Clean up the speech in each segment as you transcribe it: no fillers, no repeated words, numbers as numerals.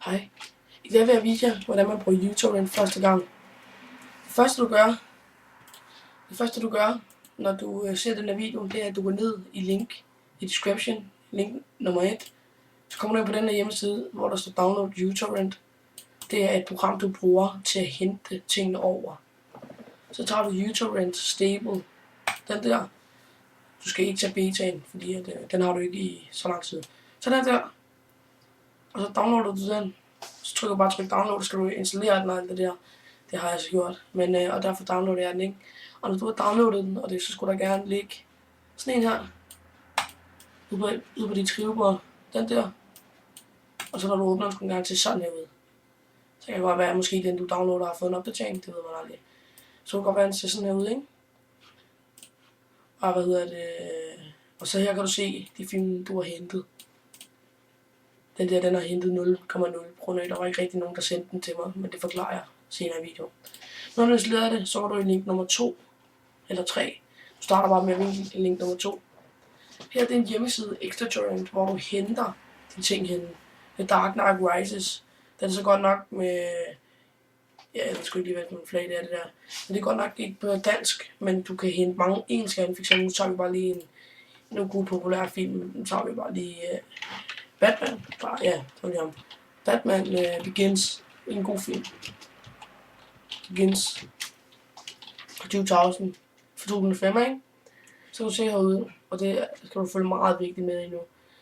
Hej. I dag vil jeg vise jer, hvordan man bruger uTorrent første gang. Det første du gør, når du ser den her video, det er, at du går ned i link i description, link nummer 1. Så kommer du ind på den her hjemmeside, hvor der står download uTorrent. Det er et program, du bruger til at hente tingene over. Så tager du uTorrent stable, den der. Du skal ikke tage betaen, fordi den har du ikke i så lang tid. Så den der, og så downloader du den. Så trykker du bare tryk download, så skal du installere den og alt det der. Det har jeg så gjort, men og derfor downloader jeg den ikke. Og når du har downloadet den, og det, så skulle der gerne ligge sådan en her ude på dit skrivebord, den der. Og så når du åbner den, skulle den gerne til sådan her ud. Så kan det godt være, at måske den du downloader har fået en opdatering, det ved man aldrig. Så kan det godt være, at den ser sådan her ud, ikke? Og og så her kan du se de film, du har hentet. Den der, den har hentet 0,0. Der var ikke rigtig nogen, der sendte den til mig, men det forklarer jeg senere i videoen. Når du installerer det, så går du i link nummer 2 eller 3. Du starter bare med at vinde link nummer 2. Her er det en hjemmeside, XtraTorrent, hvor du henter de ting henne. The Dark Knight Rises. Den er så godt nok med... Ja, jeg skulle ikke lige vælge nogle flag, det er det der. Men det er godt nok ikke på dansk, men du kan hente mange engelske. For eksempel, nu tager vi bare lige en god populær film. Nu tager vi bare lige Batman. Batman Begins. En god film. Begins. Fra 2005, ikke? Så kan du se herude, og det skal du følge meget vigtigt med endnu.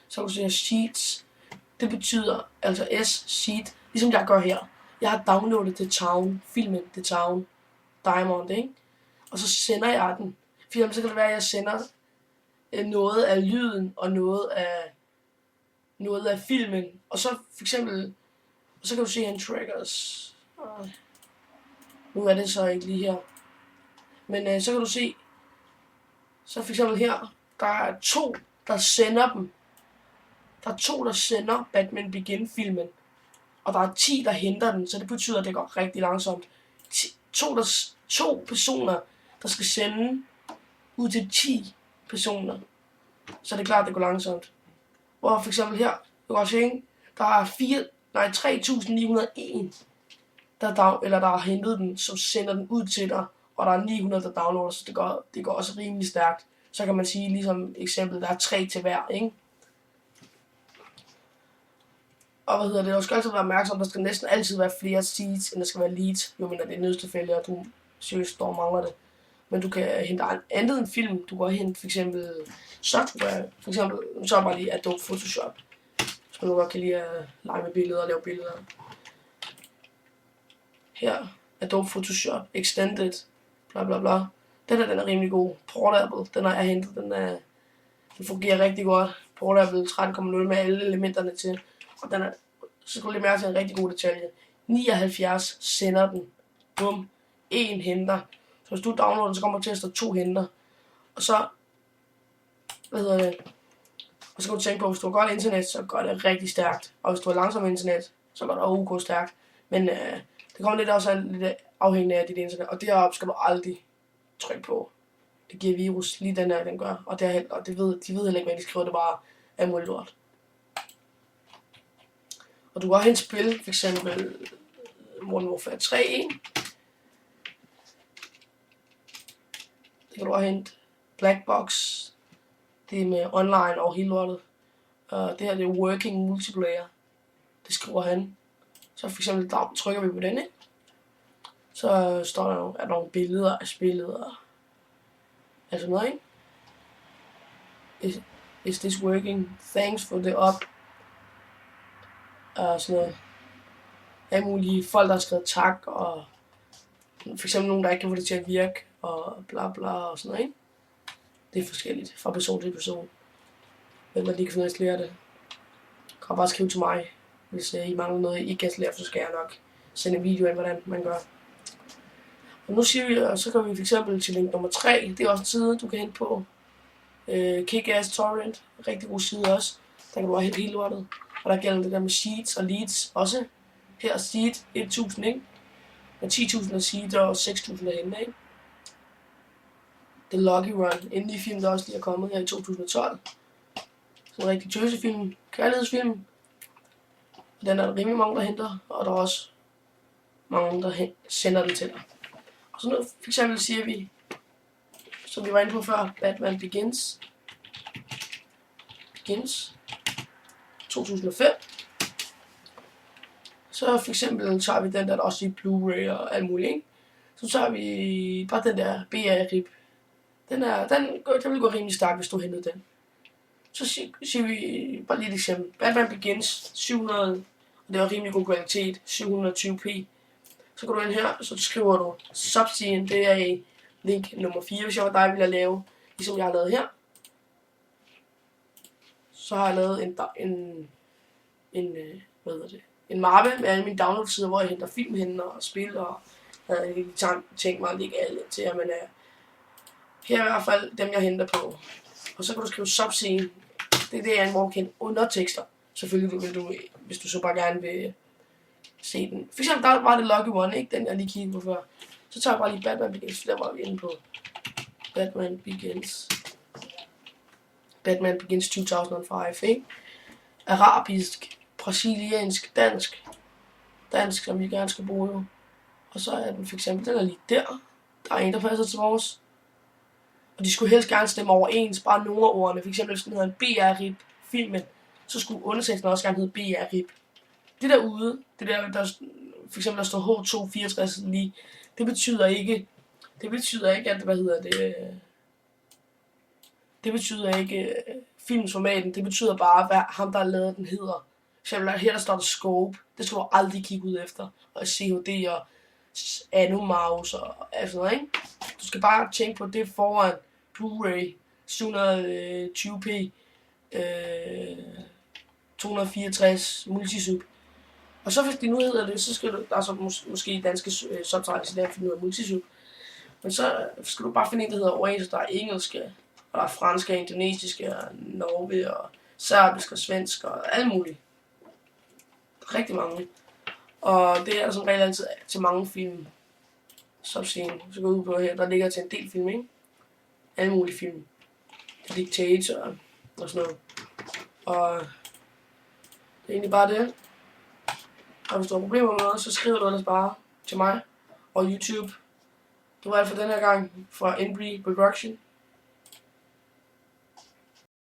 Så kan du se her Sheets. Det betyder, altså S-Sheet, ligesom jeg gør her. Jeg har downloadet The Town, filmen The Town, Diamond, ikke? Og så sender jeg den. For så kan det være, at jeg sender noget af lyden og noget af filmen. Og så for eksempel, så kan du se en triggers. Nu er det så ikke lige her. Men så kan du se, så for eksempel her, der er 2, der sender dem. Der er 2, der sender Batman Begin-filmen. Og der er 10, der henter den, så det betyder, at det går rigtig langsomt. 2 personer, der skal sende ud til 10 personer. Så det er klart, at det går langsomt. Hvor for eksempel her, du kan se, der er 3.901, der har hentet den, som sender den ud til dig. Og der er 900, der downloader, så det går også rimelig stærkt. Så kan man sige, ligesom eksempel, der er 3 til hver, ikke? Og du skal altid være opmærksom, der skal næsten altid være flere seeds, end der skal være leads, jo mindre det er nødstilfælde, og du seriøst står og mangler det. Men du kan hente andet end film. Du kan hente for eksempel software, så bare lige Adobe Photoshop. Så du godt kan lide at lege med billeder og lave billeder. Her, Adobe Photoshop, Extended, bla bla bla. Den er rimelig god. Portable, den har jeg hentet, den fungerer rigtig godt. Portable 13.0 med alle elementerne til. Og så skulle du lige mærke til en rigtig god detalje. 79 sender den. Bum. 1 henter. Så hvis du downloader den, så kommer du til at stå 2 henter. Og så, og så kan du tænke på, at hvis du har godt internet, så går det rigtig stærkt. Og hvis du har langsomt internet, så går det OK stærkt. Men det kommer lidt også lidt afhængigt af dit internet. Og deroppe skal du aldrig trykke på. Det giver virus. Lige den her, den gør. Og de ved heller ikke, hvad de skriver. Det bare er muligt lort. Og du kan også hente spil, for eksempel Modern Warfare 3, ikke? Det kan du også hente. Black Box. Det er med online og hele lortet. Det her det er working multiplayer. Det skriver han. Så for eksempel trykker vi på den, ikke? Så står der er nogle billeder af spillet og altså noget, ikke? Is this working? Thanks for the up. Og sådan noget. Alle mulige folk, der har skrevet tak, og for eksempel nogen, der ikke kan få det til at virke, og bla bla og sådan noget, ikke? Det er forskelligt fra person til person. Men man lige kan finde at installere det. Kan bare skrive til mig, hvis I mangler noget, I ikke kan installere, så skal jeg nok sende en video af, hvordan man gør. Og nu siger vi, og så går vi for eksempel til link nummer 3. Det er også en side, du kan hente på. Kick-Ass Torrent. Rigtig god side også. Der kan du også hente hele lortet. Og der gælder det der med sheets og leads også. Her er seed 1000, ikke? Med 10.000 af seed og 6.000 af hente, ikke? The Lucky Run. Endelig film, der også lige er kommet her i 2012. Så en rigtig tøsefilm. Kærlighedsfilm. Den er der rimelig mange, der henter, og der er også mange, der sender den til dig. Og så nu for eksempel siger vi, som vi var inde på før, Batman Begins 2005. Så for eksempel tager vi den der også i Blu-ray og alt muligt, ikke? Så tager vi bare den der BA-rip. Den vil gå rimelig stærkt, hvis du hentede den. Så siger vi bare lige et eksempel. Batman Begins 700, og det var rimelig god kvalitet, 720p. Så går du ind her, så skriver du Subscene, det er i link nummer 4, hvis jeg var dig, ville jeg lave, ligesom jeg har lavet her. Så har jeg lavet en mappe med alle mine downloadsider, hvor jeg henter film hen og spil, og jeg har tænkt mig at lægge alle til, at man er her i hvert fald dem, jeg henter på. Og så kan du skrive Subscene. Det er en, hvor du kan undertekster. Selvfølgelig vil du, hvis du så bare gerne vil se den. For eksempel, der var det Lucky One, ikke? Den jeg lige kiggede på før. Så tager jeg bare lige Batman Begins, for der var vi inde på Batman Begins. Batman Begins 2005, ikke? Arabisk, brasiliansk, dansk, som vi gerne skal bruge jo. Og så er den for eksempel, den er lige der. Der er en, der passer til vores. Og de skulle helst gerne stemme overens, bare nogle af ordene. For eksempel, hvis den hedder en BR-rip filmen, så skulle underteksten også gerne hedde BR-rip. Det derude, det der for eksempel der står H264 lige, det betyder ikke, at, det betyder ikke filmsformaten, det betyder bare, hvad ham der har lavet den hedder. For eksempel her der står der Scope, det skal du aldrig kigge ud efter, og CHD og Anomouse og sådan noget, ikke? Du skal bare tænke på det foran Blu-ray 720p 264 multisub. Og så hvis de nu hedder det, så skal du, der er så måske danske subtitles i der, finde ud af multisub. Men så skal du bare finde en, der hedder overens, der er engelske, og der er franske, indonesiske, og norge, og serbisk og svensk, og alt muligt. Rigtig mange. Og det er som regel altid til mange film. Subscene, så går ud på her, der ligger til en del film, ikke? Alle mulige film. Dictator og sådan noget. Og det er egentlig bare det. Og hvis du har problemer med noget, så skriver du ellers bare til mig og YouTube. Det var alt for den her gang fra Embry Production.